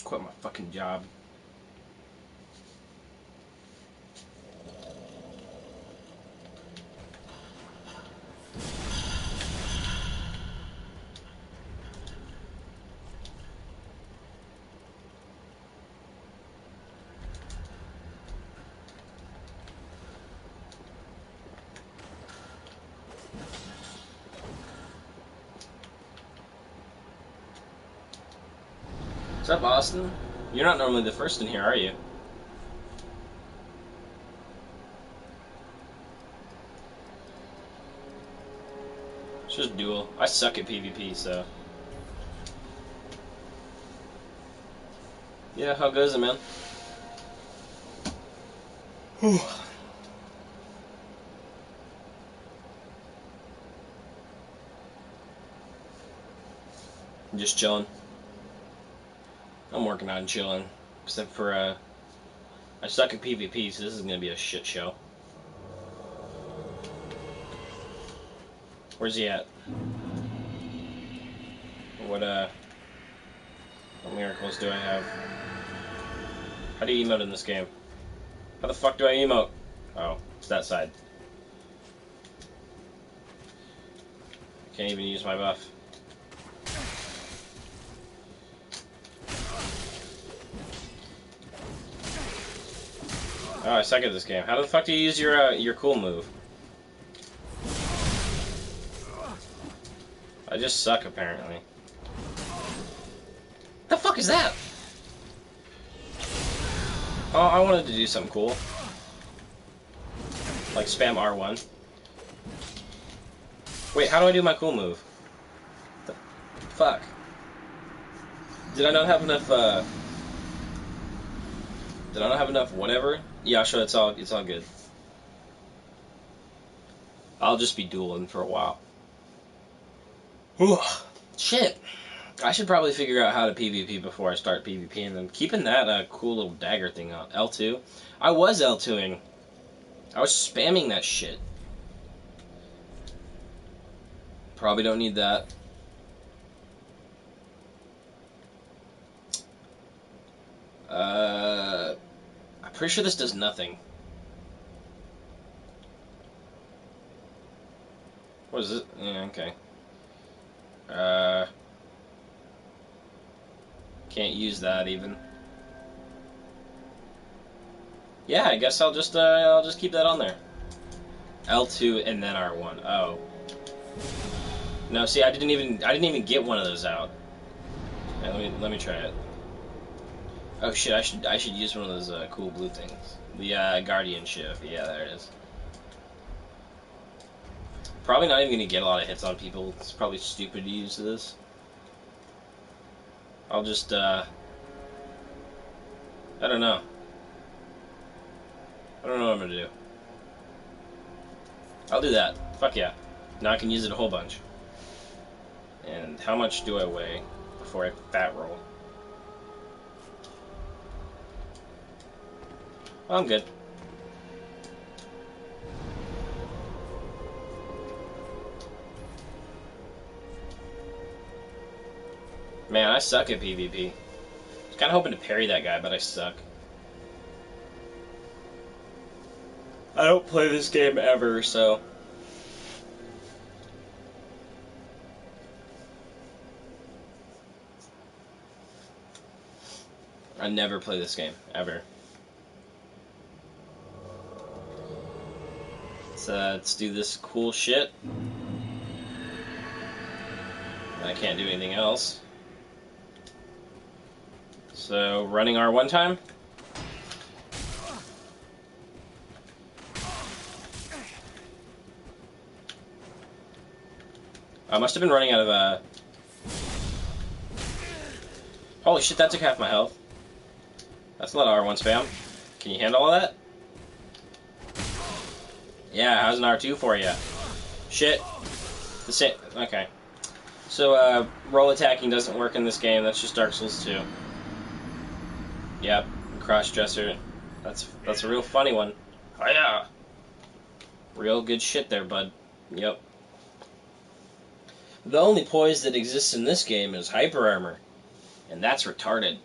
Quit my fucking job. What's up, Austin? You're not normally the first in here, are you? It's just duel. I suck at PvP, so... Yeah, how goes it, man? Whew. I'm just chilling. I'm working on chilling. Except for, I suck at PvP, so this is gonna be a shit show. Where's he at? What miracles do I have? How do you emote in this game? How the fuck do I emote? Oh, it's that side. Can't even use my buff. Oh, I suck at this game. How the fuck do you use your cool move? I just suck, apparently. The fuck is that? Oh, I wanted to do something cool. Like spam R1. Wait, how do I do my cool move? The fuck? Did I not have enough, Did I not have enough whatever? Yeah, sure, it's all good. I'll just be dueling for a while. Whew. Shit. I should probably figure out how to PvP before I start PvP, and then keeping that cool little dagger thing on. L2. I was L2ing. I was spamming that shit. Probably don't need that. I'm pretty sure this does nothing. What is it? Yeah, okay. Can't use that even. Yeah, I guess I'll just keep that on there. L2 and then R1. Oh. No, see, I didn't even get one of those out. Yeah, let me try it. Oh shit, I should use one of those cool blue things. The Guardian shift. Yeah, there it is. Probably not even gonna get a lot of hits on people. It's probably stupid to use this. I'll just I don't know. I don't know what I'm gonna do. I'll do that. Fuck yeah. Now I can use it a whole bunch. And how much do I weigh before I fat roll? Well, I'm good. Man, I suck at PvP. I was kind of hoping to parry that guy, but I suck. I don't play this game ever, so... I never play this game, ever. Let's do this cool shit. I can't do anything else. So, running R1 time? I must have been running out of, Holy shit, that took half my health. That's a lot of R1 spam. Can you handle all that? Yeah, how's an R2 for you? Shit. The same. Okay. So, roll attacking doesn't work in this game. That's just Dark Souls 2. Yep. Cross-dresser. That's a real funny one. Oh, yeah. Real good shit there, bud. Yep. The only poise that exists in this game is hyper armor. And that's retarded.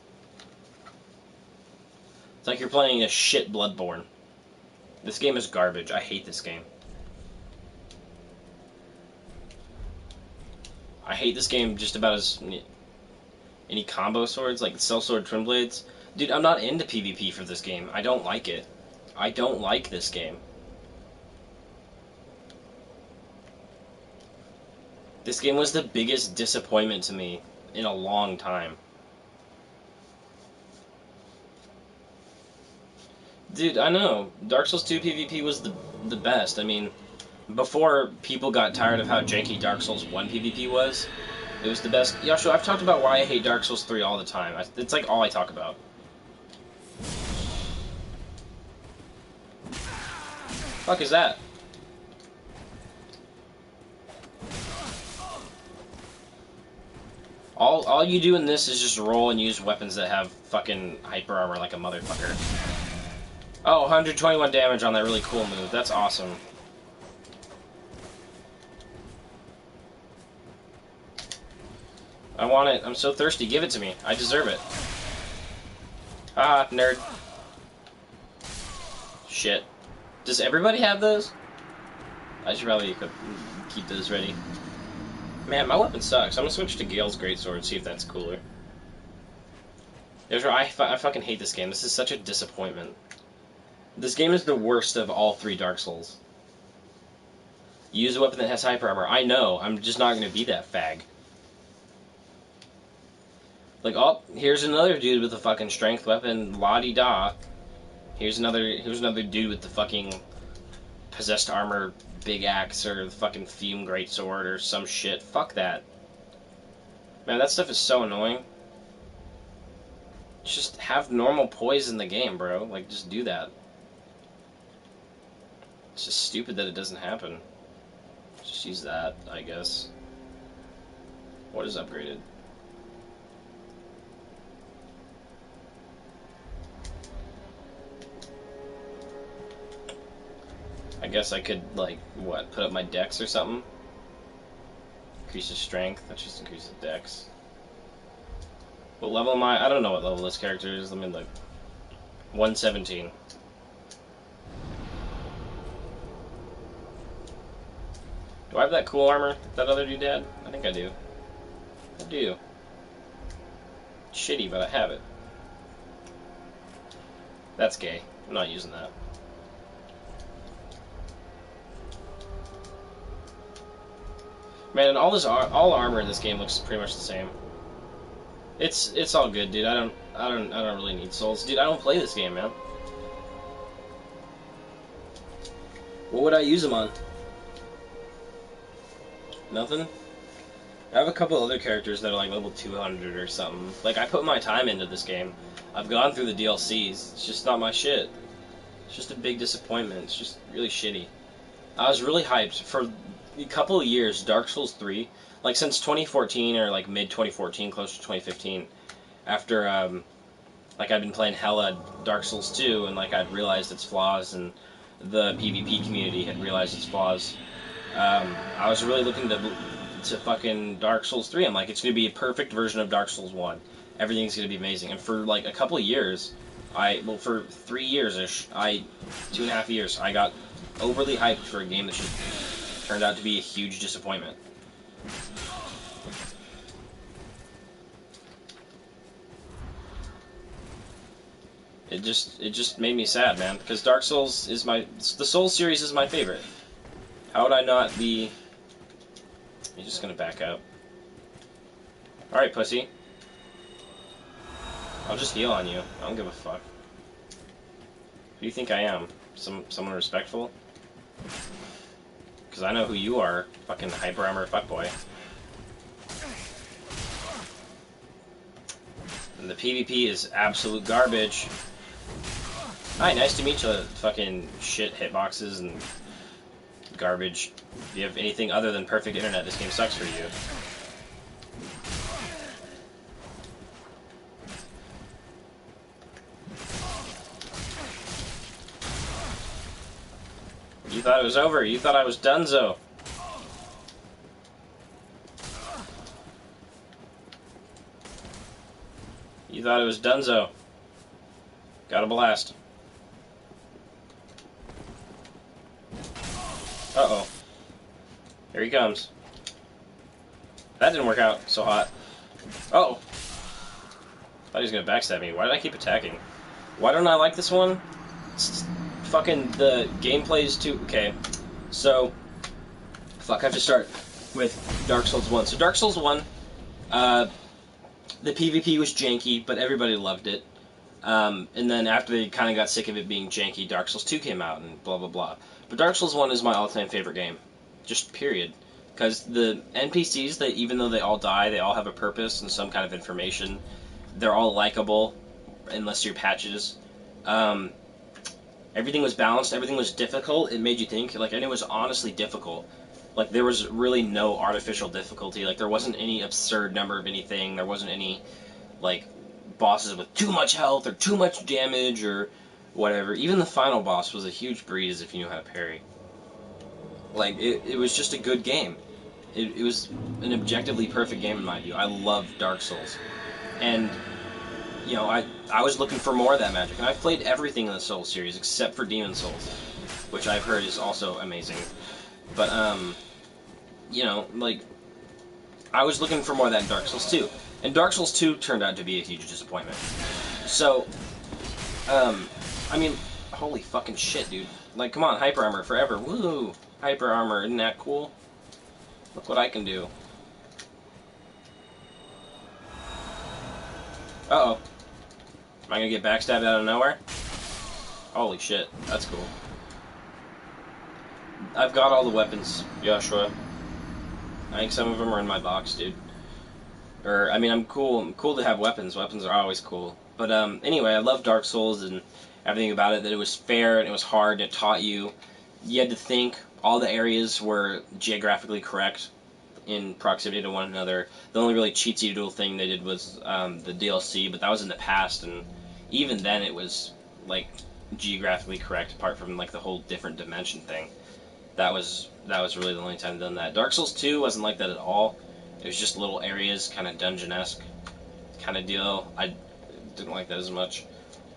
It's like you're playing a shit Bloodborne. This game is garbage. I hate this game. I hate this game just about as... Any combo swords, like Sellsword Twin Blades? Dude, I'm not into PvP for this game. I don't like it. I don't like this game. This game was the biggest disappointment to me in a long time. Dude, I know. Dark Souls 2 PvP was the best. I mean, before people got tired of how janky Dark Souls 1 PvP was, it was the best. Yasho, I've talked about why I hate Dark Souls 3 all the time. It's like all I talk about. Fuck is that? All you do in this is just roll and use weapons that have fucking hyper armor like a motherfucker. Oh, 121 damage on that really cool move. That's awesome. I want it. I'm so thirsty. Give it to me. I deserve it. Ah, nerd. Shit. Does everybody have those? I should probably keep those ready. Man, my weapon sucks. I'm gonna switch to Gale's Greatsword, see if that's cooler. I fucking hate this game. This is such a disappointment. This game is the worst of all 3 Dark Souls. Use a weapon that has hyper armor. I know. I'm just not gonna be that fag. Like, oh, here's another dude with a fucking strength weapon, la-di-da. Here's another dude with the fucking possessed armor, big axe, or the fucking fume greatsword, or some shit. Fuck that. Man, that stuff is so annoying. Just have normal poise in the game, bro. Like, just do that. It's just stupid that it doesn't happen. Just use that, I guess. What is upgraded? I guess I could, like, what, put up my dex or something? Increases strength, that just increases dex. What level am I? I don't know what level this character is. Let me look. 117. Do I have that cool armor that other dude had? I think I do. I do. It's shitty, but I have it. That's gay. I'm not using that. Man, and all armor in this game looks pretty much the same. It's all good, dude. I don't really need souls, dude. I don't play this game, man. What would I use them on? Nothing. I have a couple other characters that are like level 200 or something. Like, I put my time into this game. I've gone through the DLCs. It's just not my shit. It's just a big disappointment. It's just really shitty. I was really hyped for a couple of years. Dark Souls 3, like since 2014 or like mid 2014, close to 2015, after like I'd been playing hella Dark Souls 2 and like I'd realized its flaws and the PvP community had realized its flaws. I was really looking to fucking Dark Souls 3. I'm like, it's gonna be a perfect version of Dark Souls 1. Everything's gonna be amazing. And for like a couple of years, for 3 years-ish, 2.5 years, I got overly hyped for a game that just turned out to be a huge disappointment. It just made me sad, man, because Dark Souls is the Souls series is my favorite. How would I not be? You're just gonna back up. All right, pussy. I'll just heal on you. I don't give a fuck. Who do you think I am? Someone respectful? Because I know who you are, fucking hyper armor fuckboy. And the PvP is absolute garbage. Hi, nice to meet you, fucking shit hitboxes and garbage. If you have anything other than perfect internet, this game sucks for you. You thought it was over. You thought I was donezo. You thought it was Dunzo. Got a blast. Uh-oh. Here he comes. That didn't work out so hot. Uh-oh. Thought he was gonna backstab me. Why did I keep attacking? Why don't I like this one? Fucking the gameplay is too... Okay. So... Fuck, I have to start with Dark Souls 1. So Dark Souls 1, the PvP was janky, but everybody loved it. And then after they kind of got sick of it being janky, Dark Souls 2 came out and blah, blah, blah. But Dark Souls 1 is my all-time favorite game. Just period. Because the NPCs, even though they all die, they all have a purpose and some kind of information. They're all likable, unless you're patches. Everything was balanced, everything was difficult. It made you think, like, and it was honestly difficult. Like, there was really no artificial difficulty. Like, there wasn't any absurd number of anything. There wasn't any, like, bosses with too much health or too much damage or whatever. Even the final boss was a huge breeze if you knew how to parry. Like, it was just a good game. It was an objectively perfect game in my view. I love Dark Souls. And, you know, I was looking for more of that magic. And I've played everything in the Souls series except for Demon Souls, which I've heard is also amazing. But, you know, like, I was looking for more of that in Dark Souls 2. And Dark Souls 2 turned out to be a huge disappointment. So, I mean, holy fucking shit, dude. Like, come on, Hyper Armor forever. Woo! Hyper Armor, isn't that cool? Look what I can do. Uh-oh. Am I gonna get backstabbed out of nowhere? Holy shit, that's cool. I've got all the weapons, Joshua. I think some of them are in my box, dude. Or, I mean, I'm cool to have weapons. Weapons are always cool. But, anyway, I love Dark Souls and everything about it, that it was fair and it was hard and it taught you. You had to think. All the areas were geographically correct in proximity to one another. The only really cheatsy little thing they did was the DLC, but that was in the past, and even then it was, like, geographically correct, apart from, like, the whole different dimension thing. That was really the only time I've done that. Dark Souls 2 wasn't like that at all. It was just little areas, kind of dungeon-esque kind of deal. I didn't like that as much.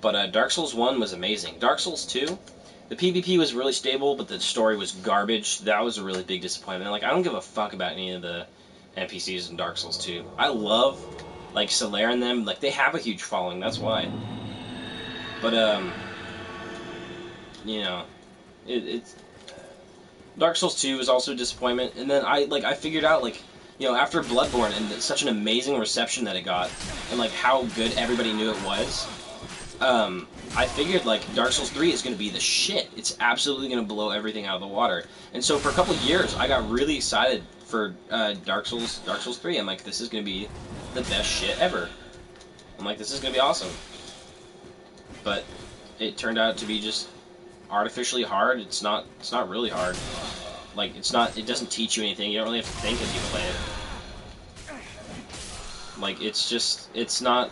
But Dark Souls 1 was amazing. Dark Souls 2, the PvP was really stable, but the story was garbage. That was a really big disappointment. Like, I don't give a fuck about any of the NPCs in Dark Souls 2. I love, like, Solaire and them. Like, they have a huge following, that's why. But, you know, it's... Dark Souls 2 was also a disappointment, and then I figured out, like, you know, after Bloodborne and such an amazing reception that it got, and, like, how good everybody knew it was, I figured, like, Dark Souls 3 is going to be the shit. It's absolutely going to blow everything out of the water. And so for a couple of years, I got really excited for Dark Souls 3. I'm like, this is going to be the best shit ever. I'm like, this is going to be awesome. But it turned out to be just artificially hard. It's not really hard. Like, it doesn't teach you anything. You don't really have to think as you play it. Like, it's not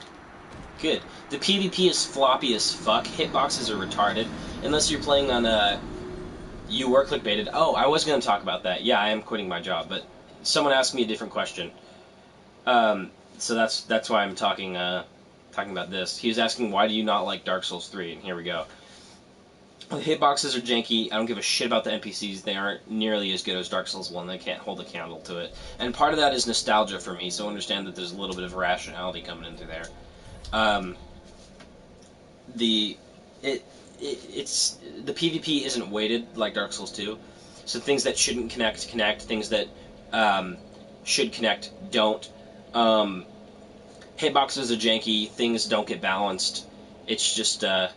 good. The PvP is floppy as fuck. Hitboxes are retarded. Unless you're playing on, you were clickbaited. Oh, I was going to talk about that. Yeah, I am quitting my job, but someone asked me a different question. So that's why I'm talking about this. He was asking, why do you not like Dark Souls 3? And here we go. The hitboxes are janky. I don't give a shit about the NPCs. They aren't nearly as good as Dark Souls 1. They can't hold a candle to it. And part of that is nostalgia for me, so understand that there's a little bit of rationality coming into there. The PvP isn't weighted like Dark Souls 2. So things that shouldn't connect, connect. Things that should connect, don't. Hitboxes are janky. Things don't get balanced. It's just... a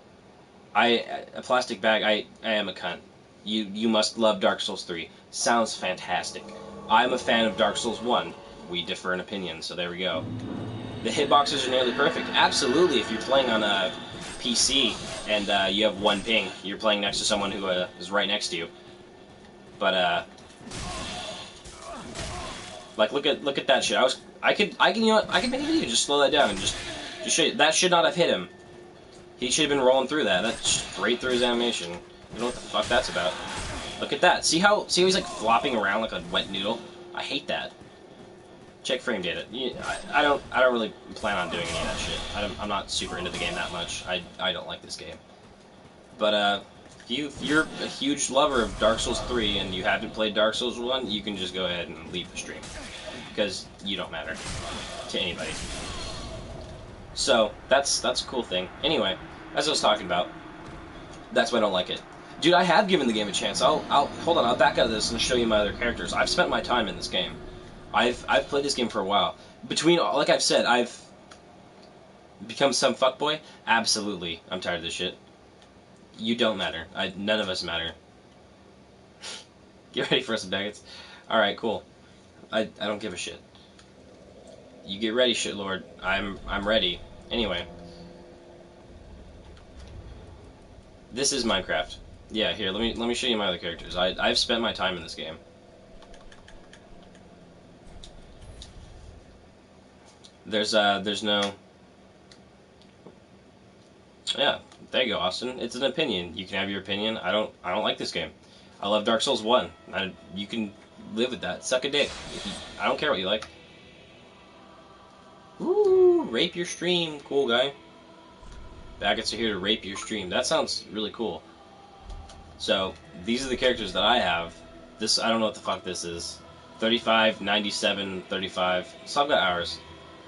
plastic bag, I am a cunt. You must love Dark Souls 3. Sounds fantastic. I'm a fan of Dark Souls 1. We differ in opinion, so there we go. The hitboxes are nearly perfect. Absolutely, if you're playing on a PC and you have one ping, you're playing next to someone who is right next to you. But like look at that shit. I could you know what? I could make a video just slow that down and just show you. That should not have hit him. He should have been rolling through that. That's straight through his animation. I don't know what the fuck that's about. Look at that. See how he's like flopping around like a wet noodle? I hate that. Check frame data. I don't really plan on doing any of that shit. I'm not super into the game that much. I don't like this game. But if you're a huge lover of Dark Souls 3 and you haven't played Dark Souls 1, you can just go ahead and leave the stream because you don't matter to anybody. So that's a cool thing. Anyway, as I was talking about, that's why I don't like it. Dude, I have given the game a chance. I'll hold on. I'll back out of this and show you my other characters. I've spent my time in this game. I've played this game for a while. Like I've said, I've become some fuckboy. Absolutely, I'm tired of this shit. You don't matter. None of us matter. Get ready for some nuggets. All right, cool. I don't give a shit. You get ready, shitlord. I'm ready. Anyway, this is Minecraft. Yeah, here. Let me show you my other characters. I've spent my time in this game. There's no. Yeah, there you go, Austin. It's an opinion. You can have your opinion. I don't like this game. I love Dark Souls 1. You can live with that. Suck a dick. I don't care what you like. Ooh, rape your stream, cool guy. Baggots are here to rape your stream. That sounds really cool. So these are the characters that I have. This I don't know what the fuck this is. 35, 97, 35. So I've got hours.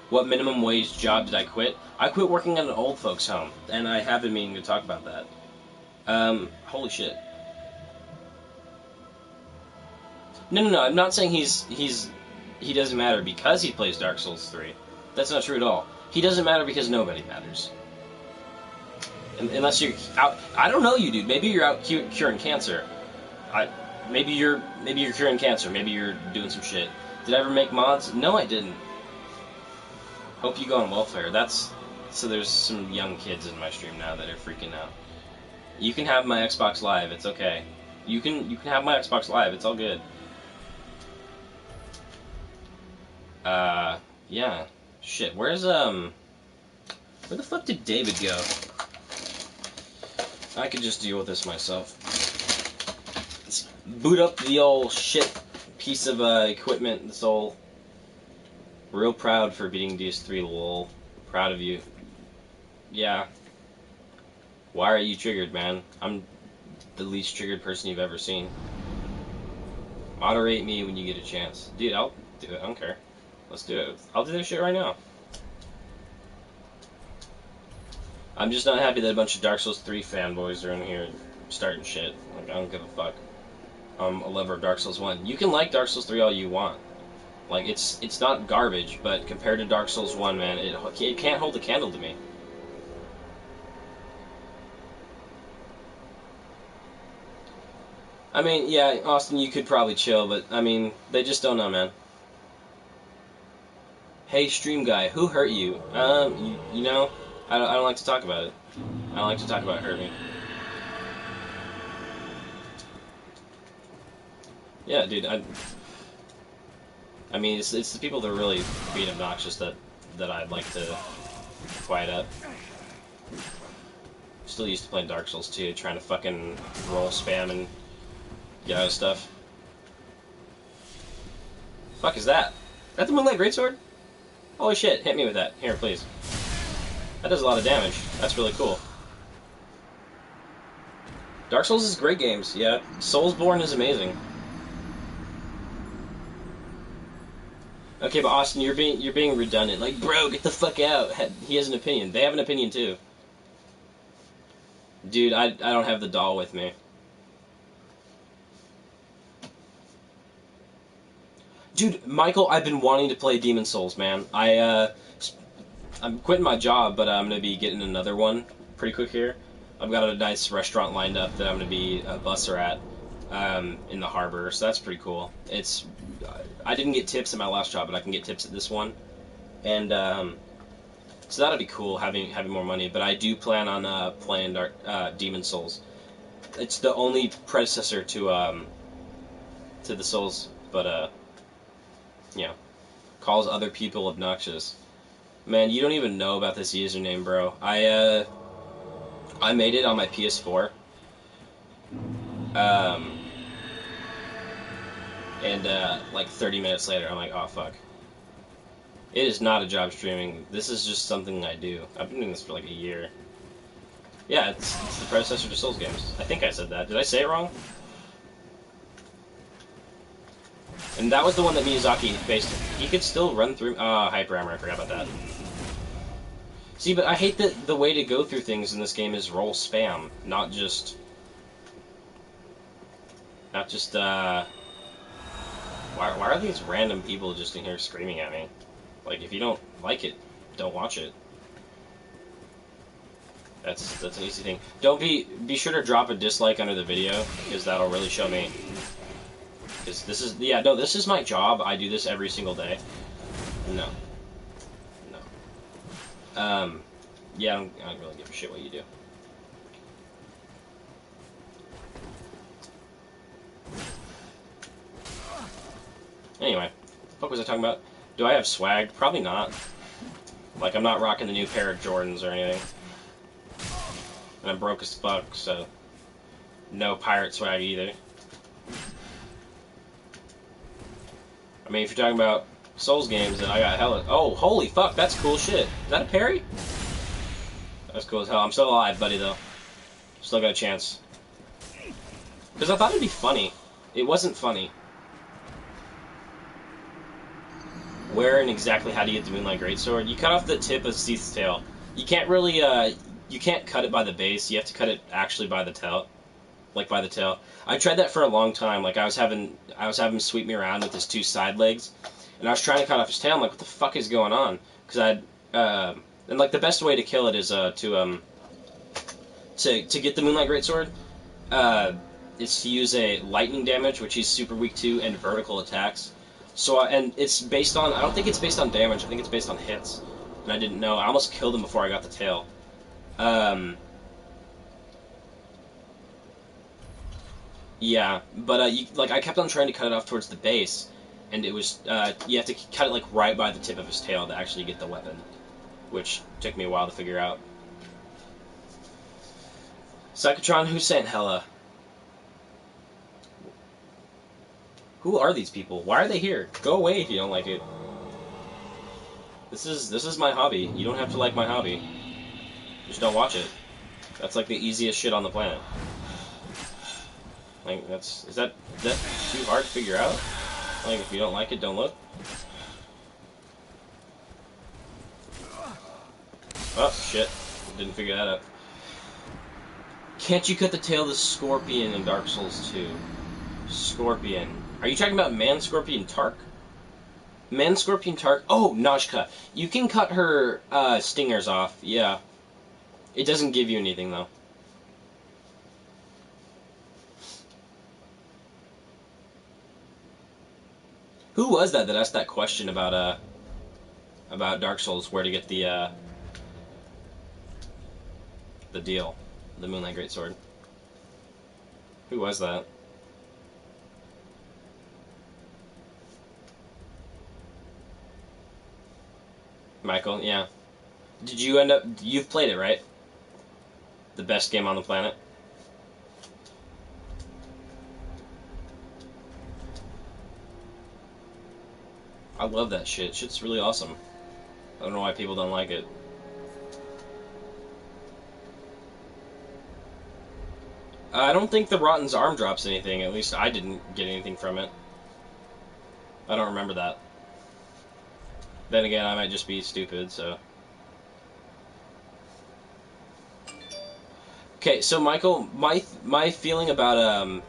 What minimum wage job did I quit? I quit working at an old folks home, and I have been meaning to talk about that. Holy shit. No. I'm not saying he doesn't matter because he plays Dark Souls 3. That's not true at all. He doesn't matter because nobody matters. Unless you're out. I don't know you, dude. Maybe you're out curing cancer. Maybe you're curing cancer. Maybe you're doing some shit. Did I ever make mods? No, I didn't. Hope you go on welfare. So there's some young kids in my stream now that are freaking out. You can have my Xbox Live. It's okay. You can have my Xbox Live. It's all good. Yeah. Shit. Where the fuck did David go? I could just deal with this myself. Let's boot up the old shit piece of equipment. This old. Real proud for beating Ds3, lol. Proud of you. Yeah. Why are you triggered, man? I'm the least triggered person you've ever seen. Moderate me when you get a chance. Dude, I'll do it. I don't care. Let's do it. I'll do this shit right now. I'm just not happy that a bunch of Dark Souls 3 fanboys are in here starting shit. Like, I don't give a fuck. I'm a lover of Dark Souls 1. You can like Dark Souls 3 all you want. Like, it's not garbage, but compared to Dark Souls 1, man, it can't hold a candle to me. I mean, yeah, Austin, you could probably chill, but, I mean, they just don't know, man. Hey, stream guy, who hurt you? You know, I don't like to talk about it. I don't like to talk about hurting. Yeah, dude, I mean, it's the people that are really being obnoxious that I'd like to quiet up. Still used to playing Dark Souls 2, trying to fucking roll spam and get out of stuff. Fuck is that? Is that the Moonlight Greatsword? Holy shit, hit me with that. Here, please. That does a lot of damage. That's really cool. Dark Souls is great games, yeah. Soulsborne is amazing. Okay, but Austin, you're being redundant. Like, bro, get the fuck out. He has an opinion. They have an opinion too. Dude, I don't have the doll with me. Dude, Michael, I've been wanting to play Demon's Souls, man. I'm quitting my job, but I'm gonna be getting another one pretty quick here. I've got a nice restaurant lined up that I'm gonna be a busser at in the harbor, so that's pretty cool. I didn't get tips at my last job, but I can get tips at this one, and so that'll be cool having more money. But I do plan on playing Demon's Souls. It's the only predecessor to the Souls, but you know, calls other people obnoxious. Man, you don't even know about this username, bro. I made it on my PS4. And like 30 minutes later, I'm like, oh fuck. It is not a job streaming. This is just something I do. I've been doing this for like a year. Yeah, it's the predecessor to Souls games. I think I said that. Did I say it wrong? And that was the one that Miyazaki based. He could still run through. Hyper Armor. I forgot about that. See, but I hate that the way to go through things in this game is roll spam, not just. Why are these random people just in here screaming at me? Like, if you don't like it, don't watch it. That's an easy thing. Don't be sure to drop a dislike under the video, because that'll really show me. Because this is, yeah, no, this is my job. I do this every single day. No. Yeah, I don't really give a shit what you do. Anyway, what was I talking about? Do I have swag? Probably not. Like, I'm not rocking the new pair of Jordans or anything. And I'm broke as fuck, so no pirate swag either. I mean, if you're talking about Souls games, then I got hella... Oh, holy fuck, that's cool shit. Is that a parry? That's cool as hell. I'm still alive, buddy, though. Still got a chance. Because I thought it'd be funny. It wasn't funny. Where and exactly how do you get the Moonlight Greatsword? You cut off the tip of Seath's tail. You can't really, you can't cut it by the base. You have to cut it actually by the tail. Like, by the tail. I tried that for a long time. Like, I was having him sweep me around with his two side legs. And I was trying to cut off his tail. I'm like, what the fuck is going on? Because and, like, the best way to kill it is, to get the Moonlight Greatsword, is to use a lightning damage, which he's super weak to, and vertical attacks. So, and it's based on, I don't think it's based on damage, I think it's based on hits. And I didn't know. I almost killed him before I got the tail. Yeah, but, I kept on trying to cut it off towards the base, and it was, you have to cut it, like, right by the tip of his tail to actually get the weapon, which took me a while to figure out. Psychotron, who sent Hella? Who are these people? Why are they here? Go away if you don't like it. This is my hobby. You don't have to like my hobby. Just don't watch it. That's like the easiest shit on the planet. Like, is that too hard to figure out? Like, if you don't like it, don't look. Oh, shit. Didn't figure that out. Can't you cut the tail of the Scorpion in Dark Souls 2? Scorpion. Are you talking about Man Scorpion Tark? Man Scorpion Tark? Oh, Najka. You can cut her stingers off, yeah. It doesn't give you anything, though. Who was that asked that question about Dark Souls, where to get the deal, the Moonlight Greatsword? Who was that? Michael, yeah. Did you end up... You've played it, right? The best game on the planet? I love that shit. Shit's really awesome. I don't know why people don't like it. I don't think the Rotten's arm drops anything. At least I didn't get anything from it. I don't remember that. Then again, I might just be stupid, so... Okay, so Michael, my feeling about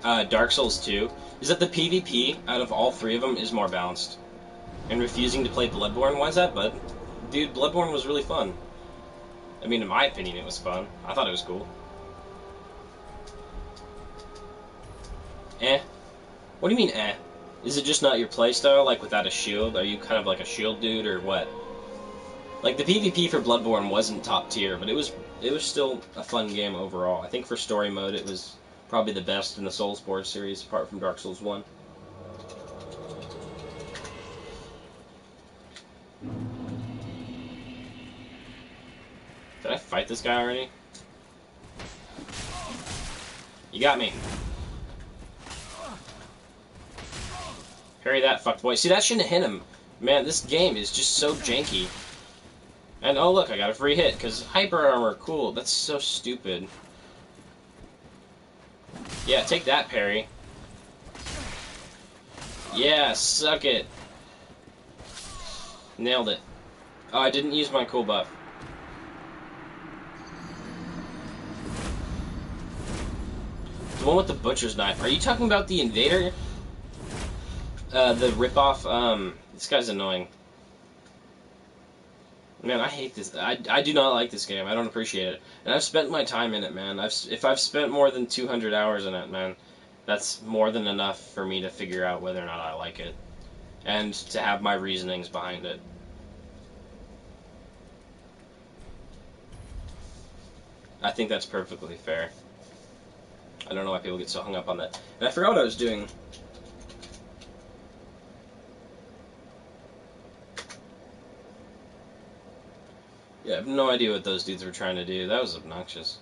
Dark Souls 2 is that the PvP out of all three of them is more balanced. And refusing to play Bloodborne, why is that, bud? Dude, Bloodborne was really fun. I mean, in my opinion, it was fun. I thought it was cool. Eh? What do you mean, eh? Is it just not your playstyle, like without a shield? Are you kind of like a shield dude, or what? Like, the PvP for Bloodborne wasn't top tier, but it was still a fun game overall. I think for story mode, it was probably the best in the Soulsborne series, apart from Dark Souls 1. Did I fight this guy already? You got me. Parry that, fuckboy. See, that shouldn't have hit him. Man, this game is just so janky. And oh look, I got a free hit, because hyper armor, cool. That's so stupid. Yeah, take that, parry. Yeah, suck it. Nailed it. Oh, I didn't use my cool buff. The one with the butcher's knife. Are you talking about the invader? The ripoff. This guy's annoying. Man, I hate this. I do not like this game. I don't appreciate it. And I've spent my time in it, man. If I've spent more than 200 hours in it, man, that's more than enough for me to figure out whether or not I like it. And to have my reasonings behind it. I think that's perfectly fair. I don't know why people get so hung up on that. And I forgot what I was doing. Yeah, I have no idea what those dudes were trying to do. That was obnoxious.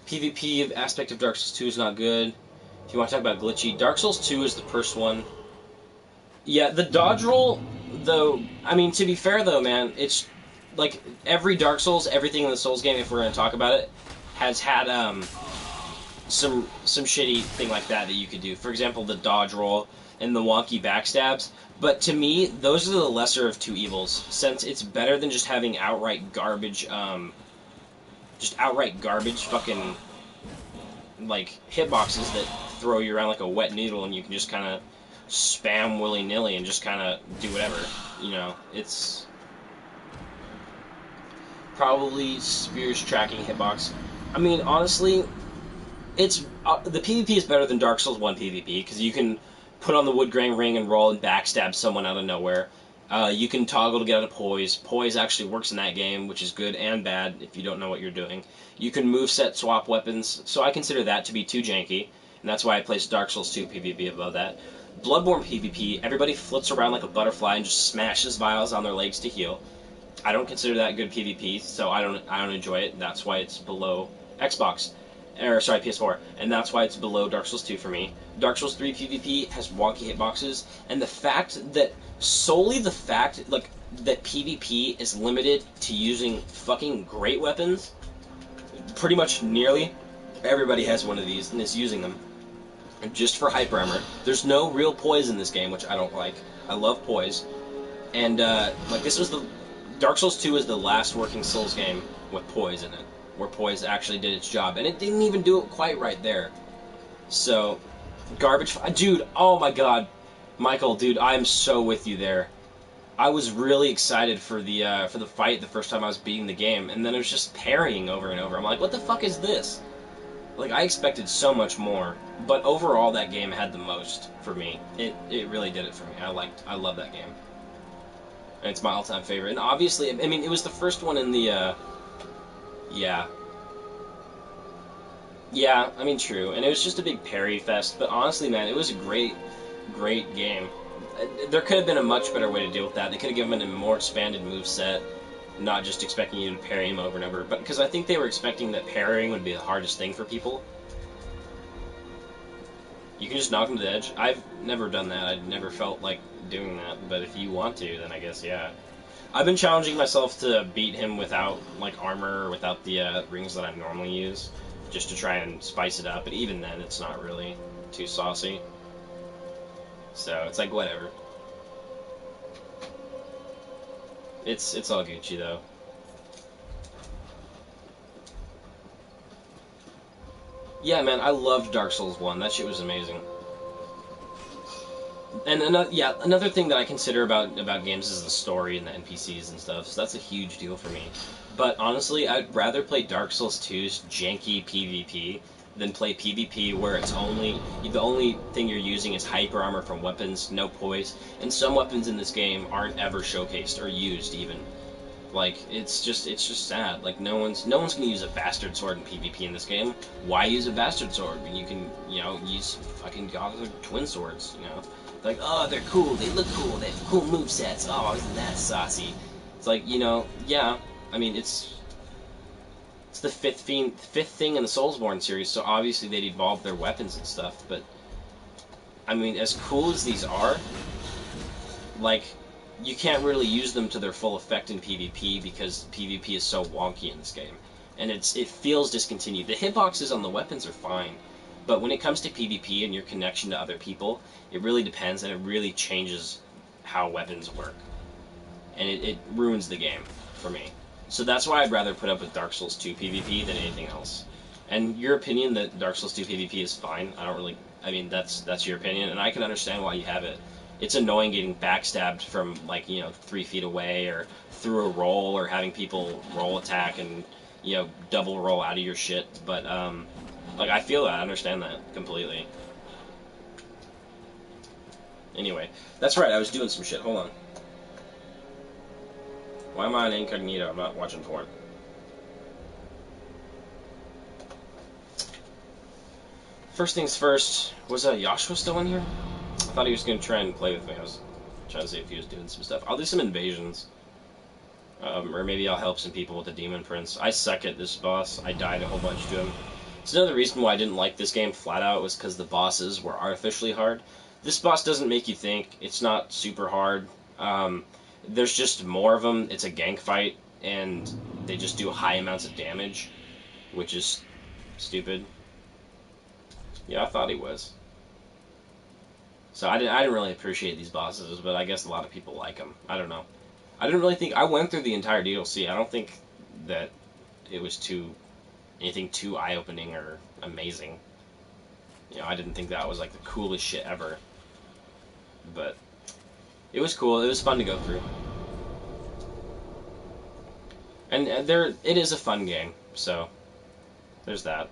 PvP aspect of Dark Souls 2 is not good. If you want to talk about glitchy, Dark Souls 2 is the first one. Yeah, the dodge roll, though, I mean, to be fair, though, man, it's like every Dark Souls, everything in the Souls game, if we're going to talk about it, has had some shitty thing like that you could do. For example, the dodge roll and the wonky backstabs. But to me, those are the lesser of two evils, since it's better than just having outright garbage, fucking, like, hitboxes that throw you around like a wet noodle and you can just kind of spam willy-nilly and just kind of do whatever. You know, it's probably Spears tracking hitbox. I mean, honestly, it's the PvP is better than Dark Souls 1 PvP, because you can put on the wood grain ring and roll and backstab someone out of nowhere. You can toggle to get out of poise. Poise actually works in that game, which is good and bad if you don't know what you're doing. You can moveset swap weapons, so I consider that to be too janky, and that's why I placed Dark Souls 2 PvP above that. Bloodborne PvP, everybody flits around like a butterfly and just smashes vials on their legs to heal. I don't consider that good PvP, so I don't enjoy it. That's why it's below Xbox. Or, sorry, PS4, and that's why it's below Dark Souls 2 for me. Dark Souls 3 PvP has wonky hitboxes, and the fact that, like, that PvP is limited to using fucking great weapons, pretty much nearly everybody has one of these and is using them just for hyper armor. There's no real poise in this game, which I don't like. I love poise. And, like, this was Dark Souls 2 is the last working Souls game with poise in it, where poise actually did its job, and it didn't even do it quite right there. So, garbage, dude. Oh my God, Michael, dude, I'm so with you there. I was really excited for the fight the first time I was beating the game, and then it was just parrying over and over. I'm like, what the fuck is this? Like, I expected so much more, but overall, that game had the most for me. It really did it for me. I love that game, and it's my all-time favorite. And obviously, I mean, it was the first one in the. Yeah. Yeah, I mean, true. And it was just a big parry fest. But honestly, man, it was a great, great game. There could have been a much better way to deal with that. They could have given him a more expanded move set, not just expecting you to parry him over and over. But because I think they were expecting that parrying would be the hardest thing for people. You can just knock him to the edge. I've never done that. I've never felt like doing that. But if you want to, then I guess, yeah. I've been challenging myself to beat him without, like, armor or without the rings that I normally use, just to try and spice it up, but even then, it's not really too saucy. So, it's like, whatever. It's all Gucci, though. Yeah, man, I loved Dark Souls 1. That shit was amazing. And another thing that I consider about games is the story and the NPCs and stuff. So that's a huge deal for me. But honestly, I'd rather play Dark Souls 2's janky PvP than play PvP where the only thing you're using is hyper armor from weapons, no poise, and some weapons in this game aren't ever showcased or used even. Like, it's just sad. Like, no one's gonna use a bastard sword in PvP in this game. Why use a bastard sword when you can, use fucking gothic twin swords, Like, oh, they're cool, they look cool, they have cool movesets, oh, isn't that saucy? It's like, yeah, I mean, it's the fifth thing in the Soulsborne series, so obviously they'd evolve their weapons and stuff, but, I mean, as cool as these are, like, you can't really use them to their full effect in PvP because PvP is so wonky in this game, and it feels discontinued. The hitboxes on the weapons are fine, but when it comes to PvP and your connection to other people, it really depends, and it really changes how weapons work, and it ruins the game for me. So that's why I'd rather put up with Dark Souls 2 PvP than anything else. And your opinion that Dark Souls 2 PvP is fine, I don't really. I mean, that's your opinion, and I can understand why you have it. It's annoying getting backstabbed from, like, 3 feet away, or through a roll, or having people roll attack and, double roll out of your shit. But like, I feel that, I understand that completely. Anyway, that's right. I was doing some shit. Hold on. Why am I on incognito? I'm not watching porn. First things first, was Joshua still in here? I thought he was going to try and play with me. I was trying to see if he was doing some stuff. I'll do some invasions. Or maybe I'll help some people with the Demon Prince. I suck at this boss. I died a whole bunch to him. It's another reason why I didn't like this game flat out, was because the bosses were artificially hard. This boss doesn't make you think. It's not super hard. There's just more of them. It's a gank fight, and they just do high amounts of damage, which is stupid. Yeah, I thought he was. So I didn't really appreciate these bosses, but I guess a lot of people like them. I don't know. I didn't really think. I went through the entire DLC. I don't think that it was anything too eye-opening or amazing. I didn't think that was like the coolest shit ever. But it was cool. It was fun to go through. And it is a fun game. So there's that.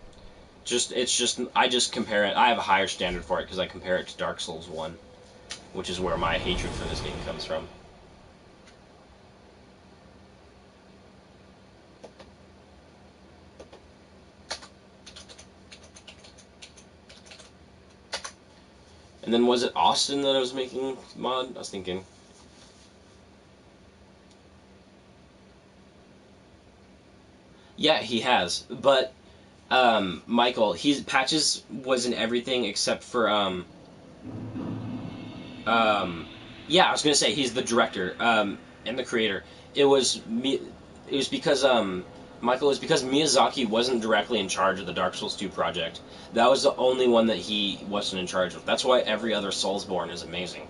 I just compare it. I have a higher standard for it because I compare it to Dark Souls 1, which is where my hatred for this game comes from. And then was it Austin that I was making mod? I was thinking. Yeah, he has. But Michael, Patches was in everything except for yeah, I was gonna say he's the director and the creator. It was because Michael, it was because Miyazaki wasn't directly in charge of the Dark Souls 2 project. That was the only one that he wasn't in charge of. That's why every other Soulsborne is amazing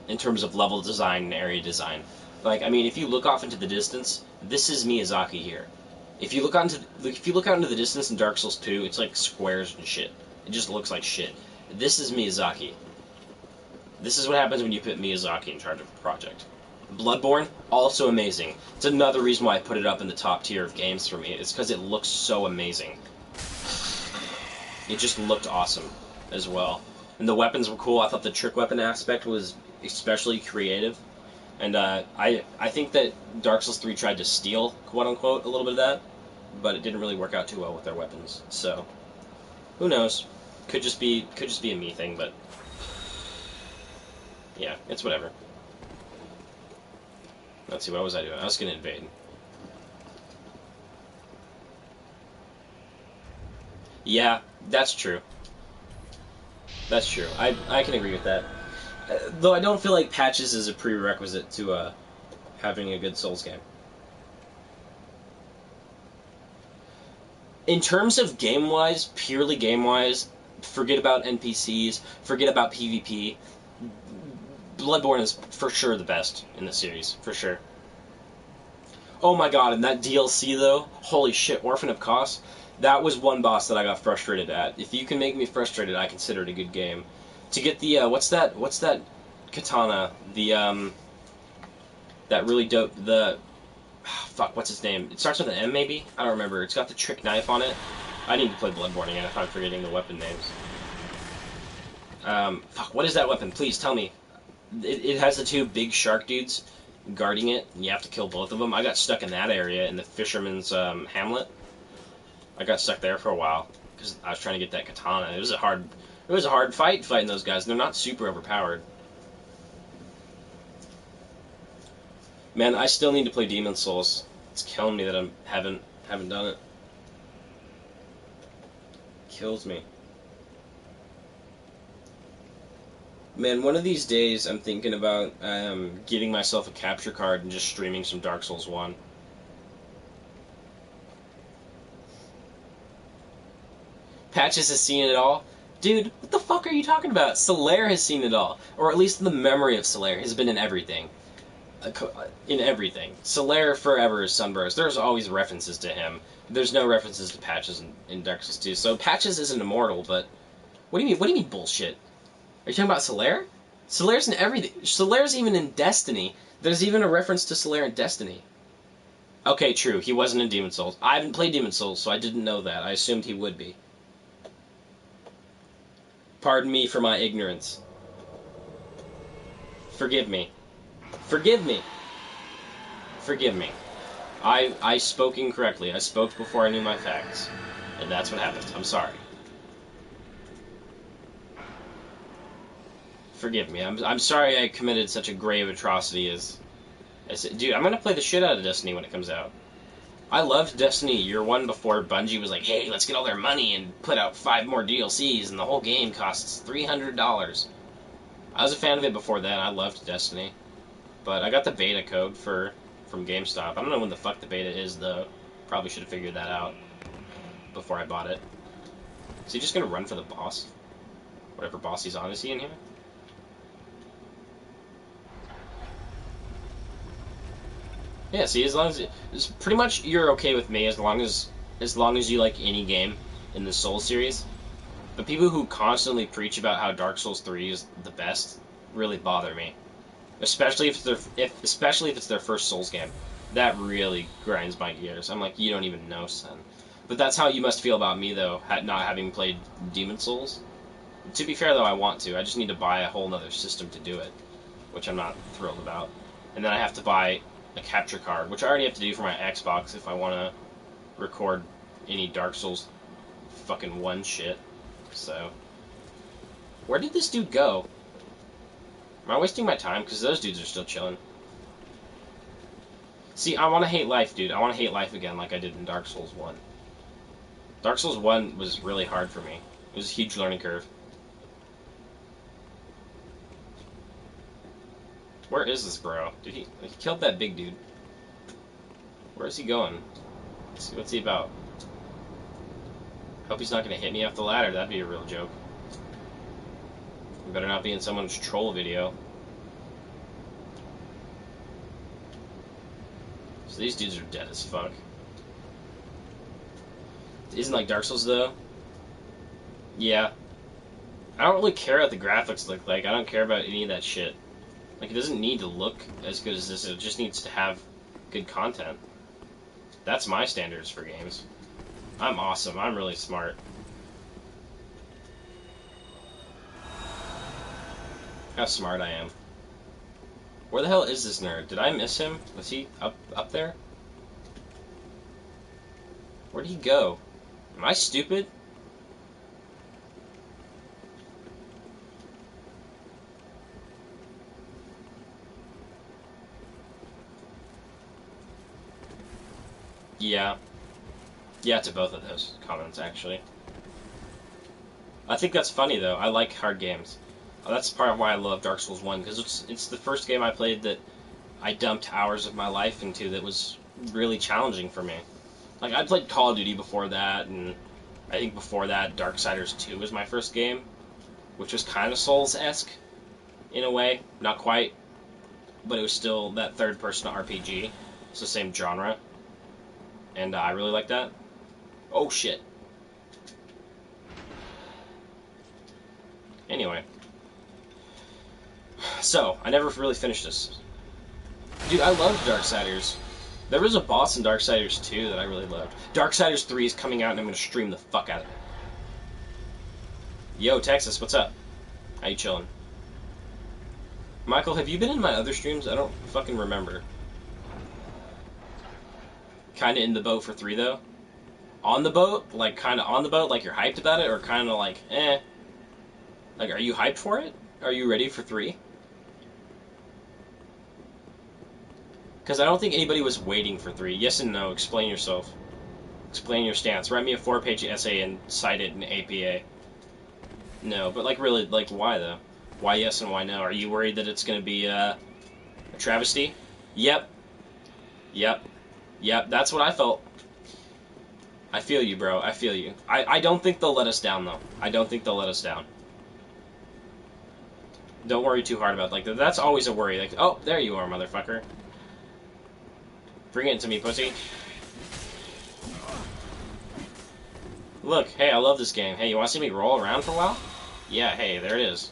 in terms of level design and area design. Like, I mean, if you look off into the distance, this is Miyazaki here. If you look out into the distance in Dark Souls 2, it's like squares and shit. It just looks like shit. This is Miyazaki. This is what happens when you put Miyazaki in charge of a project. Bloodborne, also amazing. It's another reason why I put it up in the top tier of games for me. It's because it looks so amazing. It just looked awesome as well. And the weapons were cool. I thought the trick weapon aspect was especially creative. And I think that Dark Souls 3 tried to steal, quote-unquote, a little bit of that, but it didn't really work out too well with their weapons. So, who knows? Could just be a me thing, but yeah, it's whatever. Let's see, what was I doing? I was gonna invade. Yeah, that's true. That's true. I can agree with that. Though I don't feel like patches is a prerequisite to having a good Souls game. In terms of game-wise, purely game-wise, forget about NPCs, forget about PvP. Bloodborne is for sure the best in the series, for sure. Oh my god, and that DLC though, holy shit, Orphan of Kos, that was one boss that I got frustrated at. If you can make me frustrated, I consider it a good game. To get the, what's that katana, that really dope, fuck, what's his name? It starts with an M, maybe? I don't remember. It's got the trick knife on it. I need to play Bloodborne again if I'm forgetting the weapon names. Fuck, what is that weapon? Please, tell me. It has the two big shark dudes guarding it, and you have to kill both of them. I got stuck in that area, in the Fisherman's Hamlet. I got stuck there for a while, because I was trying to get that katana. It was a hard fight fighting those guys. They're not super overpowered. Man, I still need to play Demon's Souls. It's killing me that I haven't done it. Kills me. Man, one of these days I'm thinking about getting myself a capture card and just streaming some Dark Souls 1. Patches has seen it all. Dude, what the fuck are you talking about? Solaire has seen it all. Or at least the memory of Solaire has been in everything. In everything. Solaire forever is Sunburst. There's always references to him. There's no references to Patches in Dark Souls 2. So Patches isn't immortal, but... What do you mean? What do you mean bullshit? Are you talking about Solaire? Solaire's in everything. Solaire's even in Destiny. There's even a reference to Solaire in Destiny. Okay, true. He wasn't in Demon Souls. I haven't played Demon Souls, so I didn't know that. I assumed he would be. Pardon me for my ignorance. Forgive me. Forgive me. Forgive me. I spoke incorrectly. I spoke before I knew my facts. And that's what happened. I'm sorry. Forgive me. I'm sorry I committed such a grave atrocity as dude, I'm gonna play the shit out of Destiny when it comes out. I loved Destiny Year 1 before Bungie was like, hey, let's get all their money and put out 5 more DLCs and the whole game costs $300. I was a fan of it before then. I loved Destiny. But I got the beta code from GameStop. I don't know when the fuck the beta is, though. Probably should have figured that out before I bought it. Is he just gonna run for the boss? Whatever boss he's on. Is he in here? Yeah, see, as long as it's pretty much you're okay with me as long as you like any game in the Souls series. But people who constantly preach about how Dark Souls 3 is the best really bother me. Especially if it's their first Souls game. That really grinds my gears. I'm like, you don't even know, son. But that's how you must feel about me, though, not having played Demon Souls. To be fair, though, I want to. I just need to buy a whole nother system to do it, which I'm not thrilled about. And then I have to buy a capture card, which I already have to do for my Xbox if I want to record any Dark Souls fucking 1 shit. So, where did this dude go? Am I wasting my time? Because those dudes are still chilling. See, I want to hate life, dude. I want to hate life again like I did in Dark Souls 1. Dark Souls 1 was really hard for me. It was a huge learning curve. Where is this bro? He killed that big dude. Where is he going? Let's see, what's he about? Hope he's not going to hit me off the ladder. That'd be a real joke. We better not be in someone's troll video. So these dudes are dead as fuck. Isn't like Dark Souls though? Yeah. I don't really care what the graphics look like. I don't care about any of that shit. Like, it doesn't need to look as good as this. It just needs to have good content. That's my standards for games. I'm awesome. I'm really smart. How smart I am. Where the hell is this nerd? Did I miss him? Was he up there? Where'd he go? Am I stupid? Yeah. Yeah, to both of those comments, actually. I think that's funny, though. I like hard games. That's part of why I love Dark Souls 1, because it's the first game I played that I dumped hours of my life into that was really challenging for me. Like, I played Call of Duty before that, and I think before that, Darksiders 2 was my first game, which was kind of Souls-esque, in a way. Not quite, but it was still that third-person RPG. It's the same genre. And I really like that. Oh, shit. Anyway. So, I never really finished this. Dude, I loved Darksiders. There was a boss in Darksiders 2 that I really loved. Darksiders 3 is coming out and I'm going to stream the fuck out of it. Yo, Texas, what's up? How you chilling? Michael, have you been in my other streams? I don't fucking remember. Kinda in the boat for 3, though? On the boat? Like, kinda on the boat? Like, you're hyped about it? Or kinda like, eh? Like, are you hyped for it? Are you ready for 3? Because I don't think anybody was waiting for 3. Yes and no. Explain yourself. Explain your stance. Write me a 4-page essay and cite it in APA. No, but, like, really, like, why, though? Why yes and why no? Are you worried that it's going to be a travesty? Yep. Yep. Yep. That's what I felt. I feel you, bro. I feel you. I don't think they'll let us down, though. I don't think they'll let us down. Don't worry too hard about it. Like, that's always a worry. Like, oh, there you are, motherfucker. Bring it to me, pussy. Look, hey, I love this game. Hey, you want to see me roll around for a while? Yeah, hey, there it is.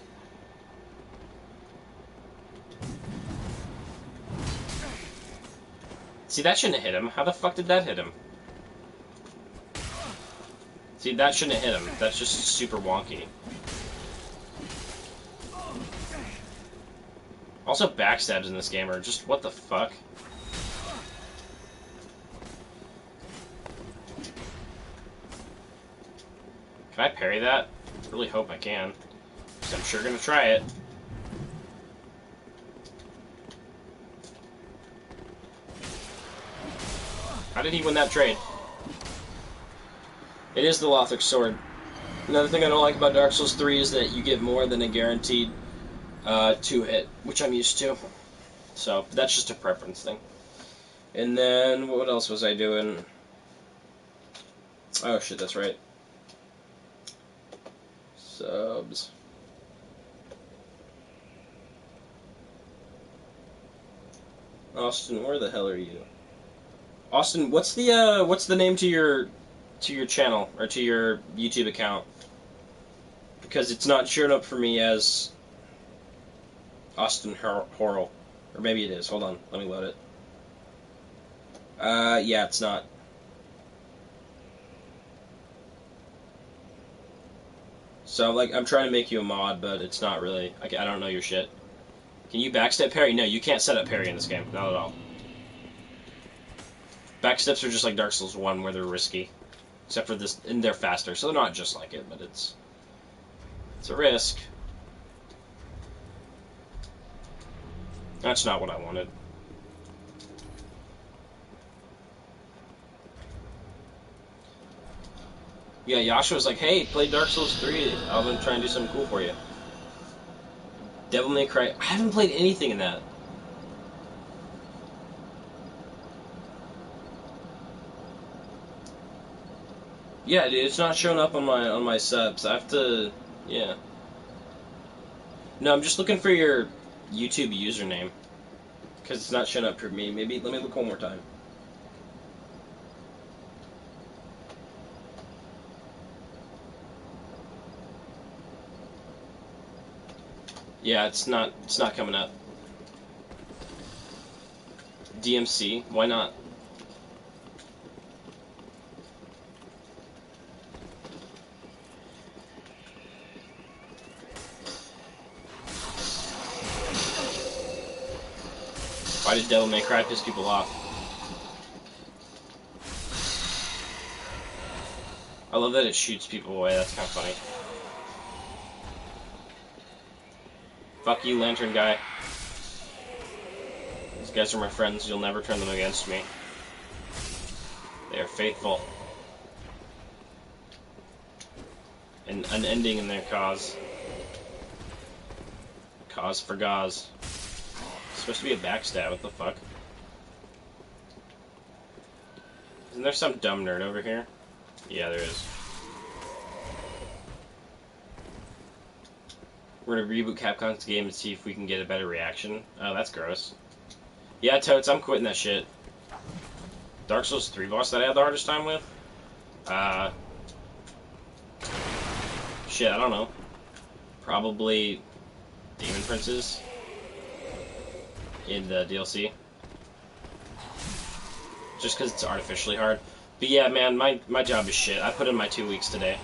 See, that shouldn't have hit him. How the fuck did that hit him? See, that shouldn't have hit him. That's just super wonky. Also, backstabs in this game are just, what the fuck? Can I parry that? I really hope I can. 'Cause I'm sure gonna try it. How did he win that trade? It is the Lothric sword. Another thing I don't like about Dark Souls 3 is that you get more than a guaranteed 2-hit, which I'm used to. So, that's just a preference thing. And then, what else was I doing? Oh shit, that's right. Subs. Austin, where the hell are you? Austin, what's the name to your channel or to your YouTube account? Because it's not showing up for me as Austin Horrell. Or maybe it is. Hold on, let me load it. Yeah, it's not. So, like, I'm trying to make you a mod, but it's not really. I don't know your shit. Can you backstep parry? No, you can't set up parry in this game. Not at all. Backsteps are just like Dark Souls 1, where they're risky. Except for this, and they're faster, so they're not just like it, but it's a risk. That's not what I wanted. Yeah, Yasha was like, hey, play Dark Souls 3. I'm gonna try and do something cool for you. Devil May Cry. I haven't played anything in that. Yeah, dude, it's not showing up on my subs. I have to, yeah. No, I'm just looking for your YouTube username, because it's not showing up for me. Maybe let me look one more time. Yeah, it's not coming up. DMC, why not? Why did Devil May Cry piss people off? I love that it shoots people away, that's kind of funny. Fuck you, Lantern Guy. These guys are my friends, you'll never turn them against me. They are faithful. And unending in their cause. Cause for gauze. It's supposed to be a backstab, what the fuck? Isn't there some dumb nerd over here? Yeah, there is. We're gonna reboot Capcom's game and see if we can get a better reaction. Oh, that's gross. Yeah, Totes, I'm quitting that shit. Dark Souls 3 boss that I had the hardest time with? Shit, I don't know. Probably Demon Princes in the DLC. Just because it's artificially hard. But yeah, man, my job is shit. I put in my 2 weeks today.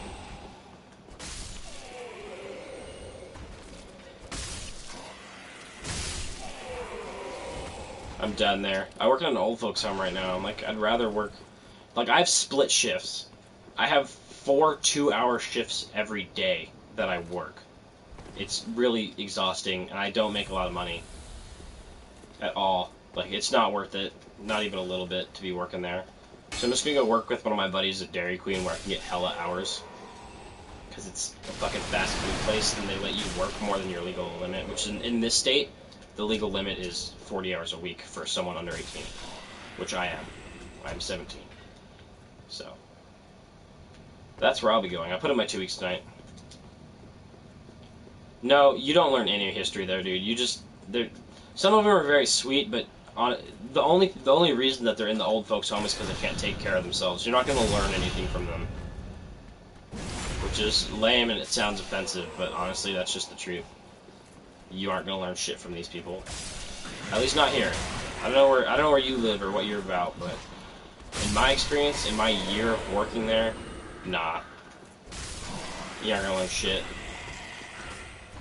I'm done there. I work in an old folks home right now. I'm like, I'd rather work... Like, I have split shifts. I have 4 2-hour shifts every day that I work. It's really exhausting, and I don't make a lot of money. At all. Like, it's not worth it. Not even a little bit to be working there. So I'm just gonna go work with one of my buddies at Dairy Queen where I can get hella hours. because it's a fucking fast food place, and they let you work more than your legal limit, which in this state, the legal limit is 40 hours a week for someone under 18, which I am. I'm 17. So, that's where I'll be going. I put in my 2 weeks tonight. No, you don't learn any history there, dude. You just, some of them are very sweet, but the only reason that they're in the old folks' home is because they can't take care of themselves. You're not going to learn anything from them. Which is lame and it sounds offensive, but honestly, that's just the truth. You aren't going to learn shit from these people. At least not here. I don't know where you live or what you're about, but in my experience, in my year of working there, nah. You aren't going to learn shit.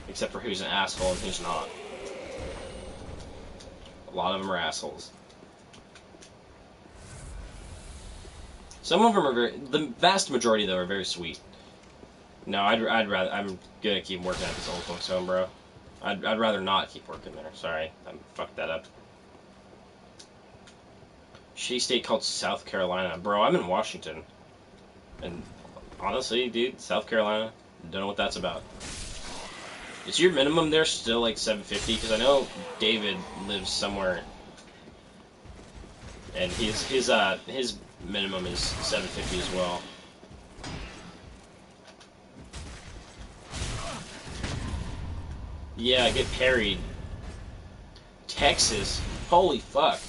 Except for who's an asshole and who's not. A lot of them are assholes. Some of them are the vast majority, though, are very sweet. No, I'm gonna keep working at this old folks home, bro. I'd rather not keep working there. Sorry, I fucked that up. Shitty state called South Carolina. Bro, I'm in Washington. And honestly, dude, South Carolina, don't know what that's about. Is your minimum there still like $7.50? Because I know David lives somewhere, and his minimum is $7.50 as well. Yeah, get parried. Texas, holy fuck.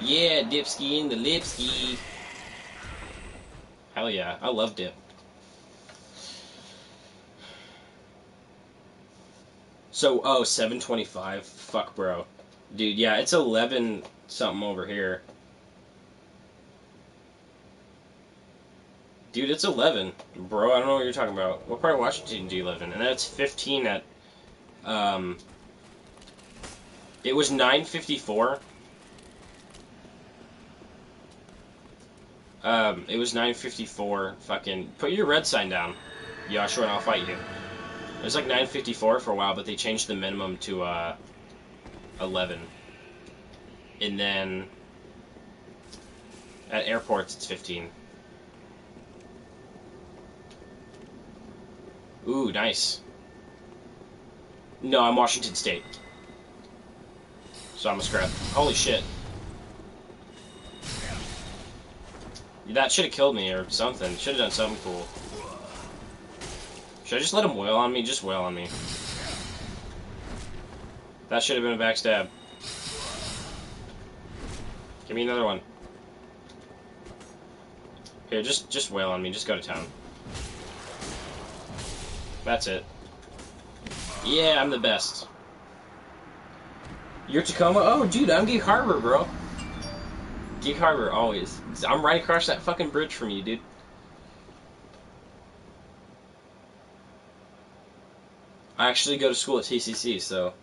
Yeah, dipski in the lipski. Hell yeah, I love dip. So, oh, 7.25. Fuck, bro. Dude, yeah, it's 11 something over here. Dude, it's 11. Bro, I don't know what you're talking about. What part of Washington do you live in? And that's 15 at, it was 9:54. It was 9:54. Fucking, put your red sign down, Joshua, and I'll fight you. It was like 9:54 for a while, but they changed the minimum to 11. And then at airports it's 15. Ooh, nice. No, I'm Washington State. So I'm a scrap. Holy shit. That should have killed me or something. Should have done something cool. Should I just let him wail on me? Just wail on me. That should have been a backstab. Give me another one. Here, just wail on me. Just go to town. That's it. Yeah, I'm the best. You're Tacoma? Oh, dude, I'm Geek Harbor, bro. Geek Harbor, always. I'm right across that fucking bridge from you, dude. I actually go to school at TCC, so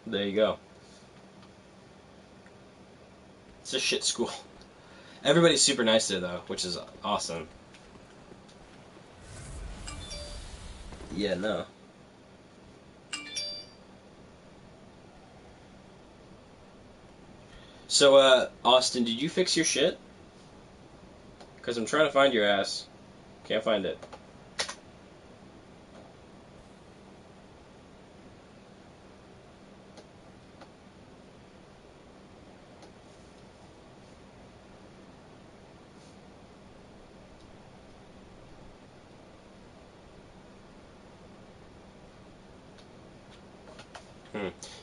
there you go. It's a shit school. Everybody's super nice there, though, which is awesome. Yeah, no. So, Austin, did you fix your shit? Because I'm trying to find your ass. Can't find it.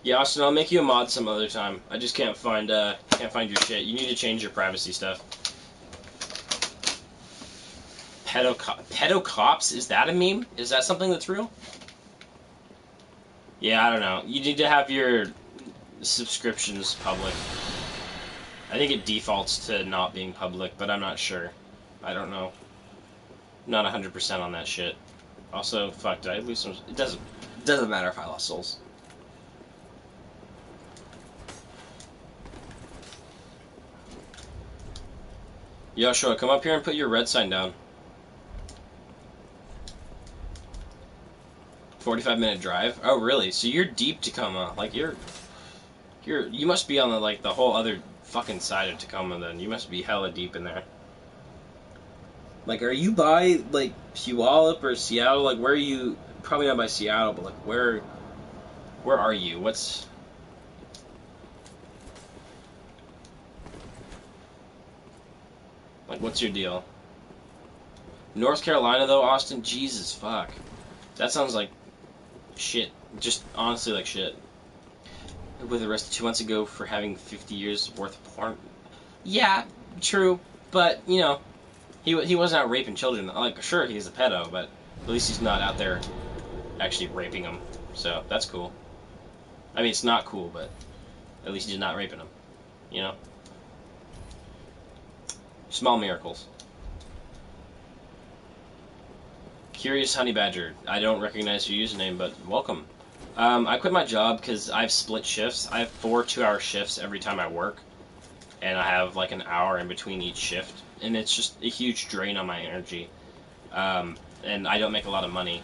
Yeah, Austin, I'll make you a mod some other time. I just can't find your shit. You need to change your privacy stuff. Pedocops? Is that a meme? Is that something that's real? Yeah, I don't know. You need to have your subscriptions public. I think it defaults to not being public, but I'm not sure. I don't know. I'm not 100% on that shit. Also, fuck, did I lose some... It doesn't matter if I lost souls. Joshua, come up here and put your red sign down. 45-minute drive? Oh, really? So you're deep Tacoma. Like, you must be on the whole other fucking side of Tacoma then. You must be hella deep in there. Like, are you by, like, Puyallup or Seattle? Like, where are you? Probably not by Seattle, but, like, where are you? What's your deal? North Carolina, though, Austin? Jesus, fuck. That sounds like shit. Just honestly like shit. Was arrested 2 months ago for having 50 years worth of porn. Yeah, true, but you know, he wasn't out raping children. Like, sure, he's a pedo, but at least he's not out there actually raping them. So that's cool. I mean, it's not cool, but at least he's not raping them. You know, small miracles. Curious Honey Badger. I don't recognize your username, but welcome. I quit my job because I have split shifts. I have 4 2-hour shifts every time I work, and I have like an hour in between each shift, and it's just a huge drain on my energy. And I don't make a lot of money,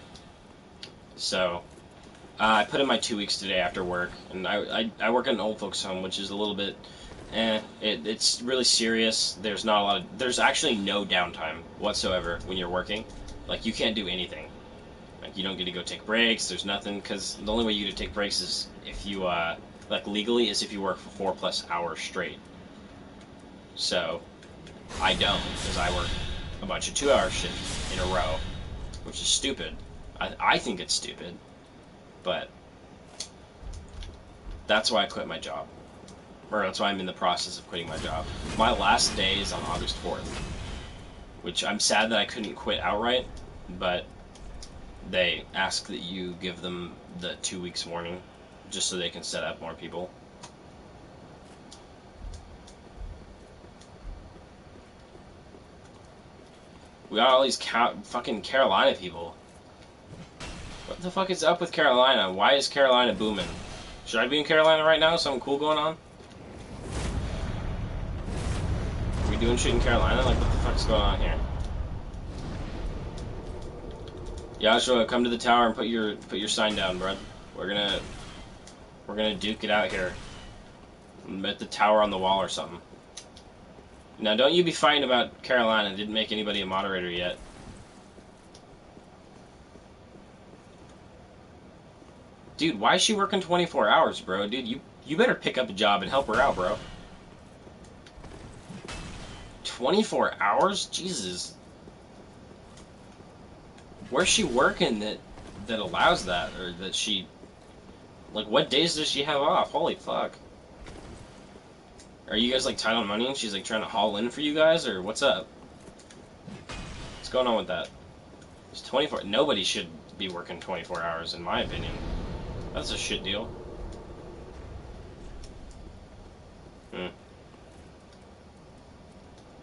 so I put in my 2 weeks today after work, and I work at an old folks home, which is a little bit, it's really serious. There's not a lot of, there's actually no downtime whatsoever when you're working. Like, you can't do anything. Like, you don't get to go take breaks. There's nothing, because the only way you get to take breaks is if you, like, legally, is if you work for 4+ hours straight. So, I don't, because I work a bunch of 2-hour shifts in a row, which is stupid. I think it's stupid, but that's why I quit my job. Or that's why I'm in the process of quitting my job. My last day is on August 4th, which I'm sad that I couldn't quit outright, but they ask that you give them the 2 weeks warning just so they can set up more people. We got all these fucking Carolina people. What the fuck is up with Carolina? Why is Carolina booming? Should I be in Carolina right now? Something cool going on? Are we doing shit in Carolina? Like, what the fuck's going on here? Yashua, come to the tower and put your sign down, bud. We're gonna duke it out here. At the tower on the wall or something. Now, don't you be fighting about Carolina. Didn't make anybody a moderator yet. Dude, why is she working 24 hours, bro? Dude, you better pick up a job and help her out, bro. 24 hours? Jesus. Where's she working that allows that? Or that she... Like, what days does she have off? Holy fuck. Are you guys, like, tight on money and she's, like, trying to haul in for you guys? Or what's up? What's going on with that? It's 24... Nobody should be working 24 hours, in my opinion. That's a shit deal.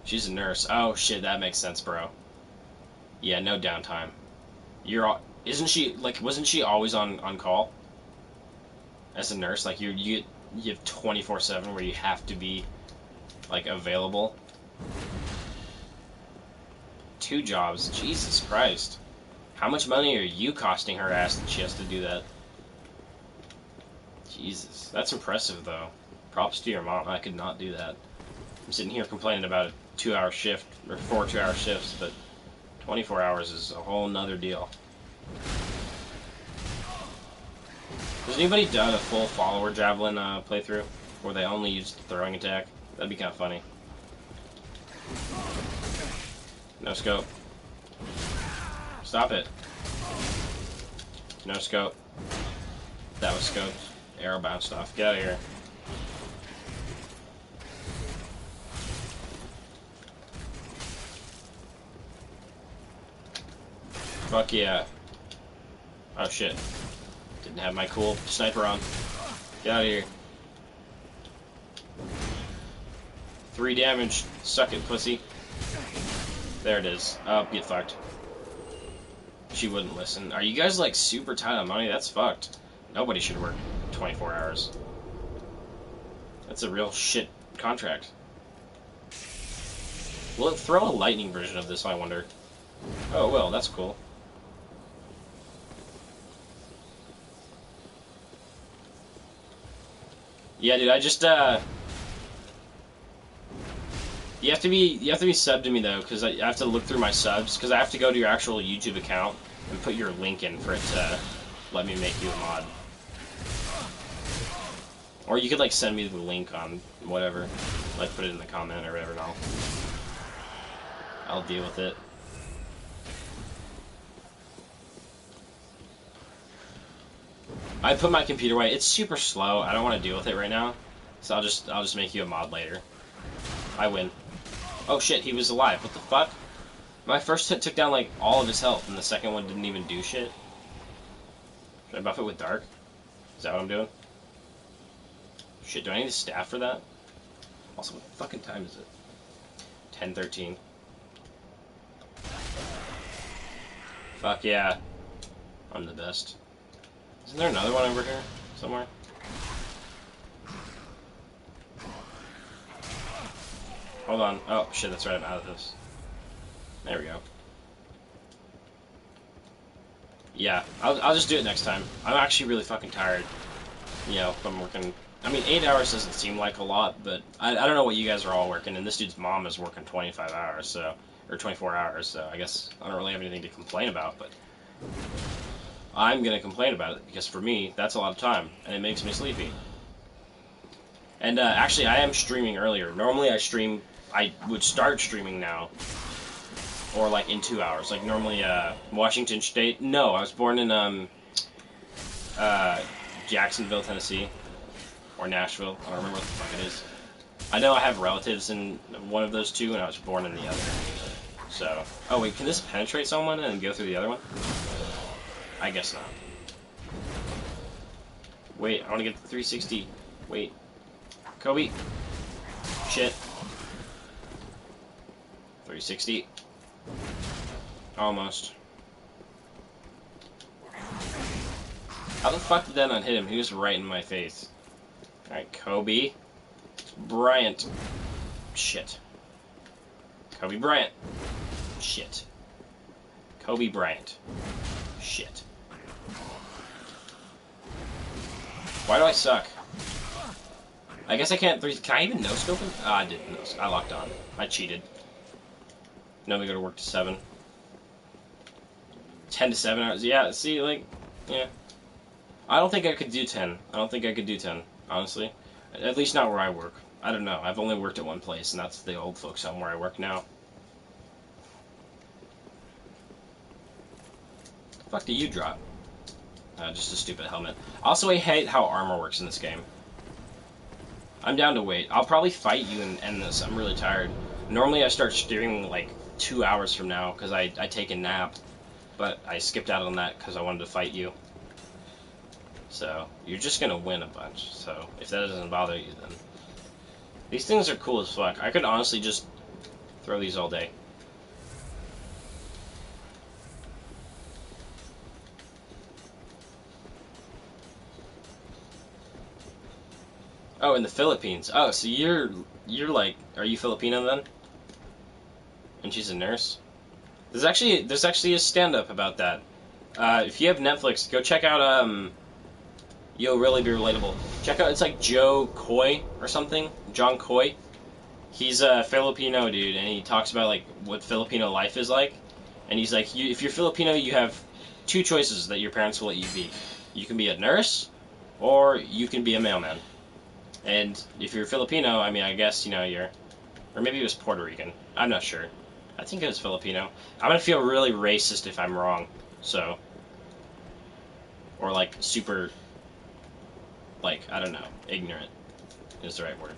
She's a nurse. Oh, shit, that makes sense, bro. Yeah, no downtime. Isn't she, like, wasn't she always on call? As a nurse, like, you have 24/7 where you have to be, like, available. 2 jobs, Jesus Christ. How much money are you costing her ass that she has to do that? Jesus, that's impressive, though. Props to your mom. I could not do that. I'm sitting here complaining about a 2-hour shift, or 4 2-hour shifts, but 24 hours is a whole nother deal. Has anybody done a full follower javelin playthrough where they only used the throwing attack? That'd be kind of funny. No scope. Stop it. No scope. That was scoped. Arrow bounced off. Get out of here. Fuck yeah. Oh shit. Didn't have my cool sniper on. Get out of here. 3 damage. Suck it, pussy. There it is. Oh, get fucked. She wouldn't listen. Are you guys, like, super tight on money? That's fucked. Nobody should work 24 hours. That's a real shit contract. Will it throw a lightning version of this, I wonder? Oh, well, that's cool. Yeah, dude, I just, You have to be subbed to me though, because I have to look through my subs, because I have to go to your actual YouTube account and put your link in for it to let me make you a mod. Or you could like send me the link on whatever, like put it in the comment or whatever, and I'll deal with it. I put my computer away. It's super slow. I don't want to deal with it right now, so I'll just make you a mod later. I win. Oh shit, he was alive. What the fuck? My first hit took down like all of his health, and the second one didn't even do shit. Should I buff it with dark? Is that what I'm doing? Shit, do I need a staff for that? Also, what fucking time is it? 10:13. Fuck yeah. I'm the best. Isn't there another one over here somewhere? Hold on. Oh shit, that's right, I'm out of this. There we go. Yeah, I'll just do it next time. I'm actually really fucking tired. You know, if I'm working... I mean, 8 hours doesn't seem like a lot, but I don't know what you guys are all working, and this dude's mom is working 25 hours, so... Or 24 hours, so I guess I don't really have anything to complain about, but... I'm gonna complain about it, because for me, that's a lot of time, and it makes me sleepy. And actually, I am streaming earlier. Normally I would start streaming now, or like in 2 hours. Like normally, Washington State. No, I was born in Jacksonville, Tennessee, or Nashville. I don't remember what the fuck it is. I know I have relatives in one of those two, and I was born in the other. So, oh wait, can this penetrate someone and go through the other one? I guess not. Wait, I want to get the 360. Wait, Kobe. Shit. 360. Almost. How the fuck did that not hit him? He was right in my face. Alright, Kobe Bryant. Shit. Kobe Bryant. Shit. Kobe Bryant. Shit. Why do I suck? I guess I can't. Can I even no-scope him? Ah, I didn't. I locked on. I cheated. No, we go to work to 7. 10 to 7 hours. Yeah, see, like, yeah. I don't think I could do 10. I don't think I could do 10, honestly. At least not where I work. I don't know. I've only worked at one place, and that's the old folks home where I work now. The fuck do you drop? Just a stupid helmet. Also, I hate how armor works in this game. I'm down to wait. I'll probably fight you and end this. I'm really tired. Normally I start streaming like 2 hours from now because I take a nap, but I skipped out on that because I wanted to fight you. So, you're just gonna win a bunch, so if that doesn't bother you then. These things are cool as fuck. I could honestly just throw these all day. Oh, in the Philippines. Oh, so you're like, are you Filipino then? And she's a nurse? There's actually a stand-up about that. If you have Netflix, go check out, You'll Really Be Relatable. Check out, it's like Joe Coy or something. John Coy. He's a Filipino dude, and he talks about, like, what Filipino life is like. And he's like, if you're Filipino, you have 2 choices that your parents will let you be. You can be a nurse, or you can be a mailman. And if you're Filipino, I mean, I guess, you know, or maybe it was Puerto Rican. I'm not sure. I think it was Filipino. I'm gonna feel really racist if I'm wrong, so. Or, like, super, like, I don't know, ignorant is the right word.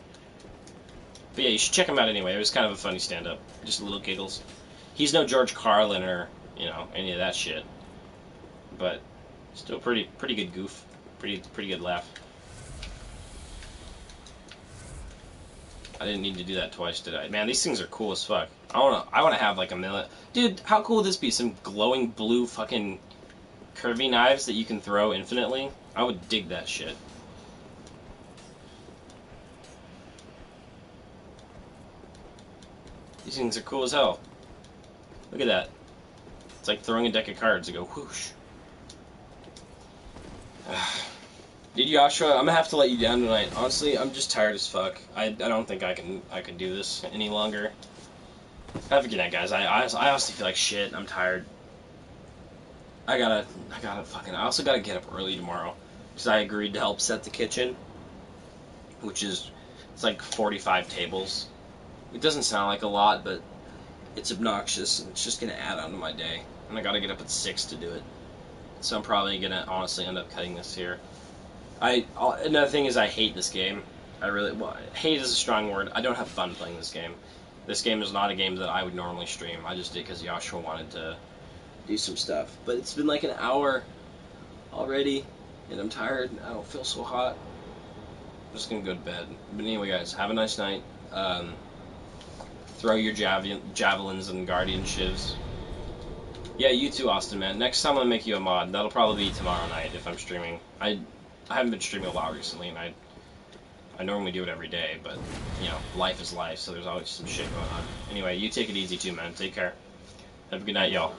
But yeah, you should check him out anyway. It was kind of a funny stand-up. Just little giggles. He's no George Carlin or, you know, any of that shit. But still pretty good goof. Pretty good laugh. I didn't need to do that twice, did I? Man, these things are cool as fuck. I wanna have like a million. Dude, how cool would this be? Some glowing blue fucking curvy knives that you can throw infinitely? I would dig that shit. These things are cool as hell. Look at that. It's like throwing a deck of cards to go whoosh. Dude, Joshua, I'm gonna have to let you down tonight. Honestly, I'm just tired as fuck. I don't think I can do this any longer. Have a good night, guys. I honestly feel like shit. I'm tired. I gotta fucking. I also gotta get up early tomorrow because I agreed to help set the kitchen, which is it's like 45 tables. It doesn't sound like a lot, but it's obnoxious and it's just gonna add on to my day. And I gotta get up at 6 to do it. So I'm probably gonna honestly end up cutting this here. Another thing is I hate this game. Hate is a strong word. I don't have fun playing this game. This game is not a game that I would normally stream. I just did because Joshua wanted to do some stuff. But it's been like an hour already, and I'm tired. I don't feel so hot. I'm just gonna go to bed. But anyway, guys, have a nice night. Throw your javelins and guardian shivs. Yeah, you too, Austin, man. Next time I'll make you a mod. That'll probably be tomorrow night if I'm streaming. I haven't been streaming a lot recently, and I normally do it every day, but, you know, life is life, so there's always some shit going on. Anyway, you take it easy too, man. Take care. Have a good night, y'all.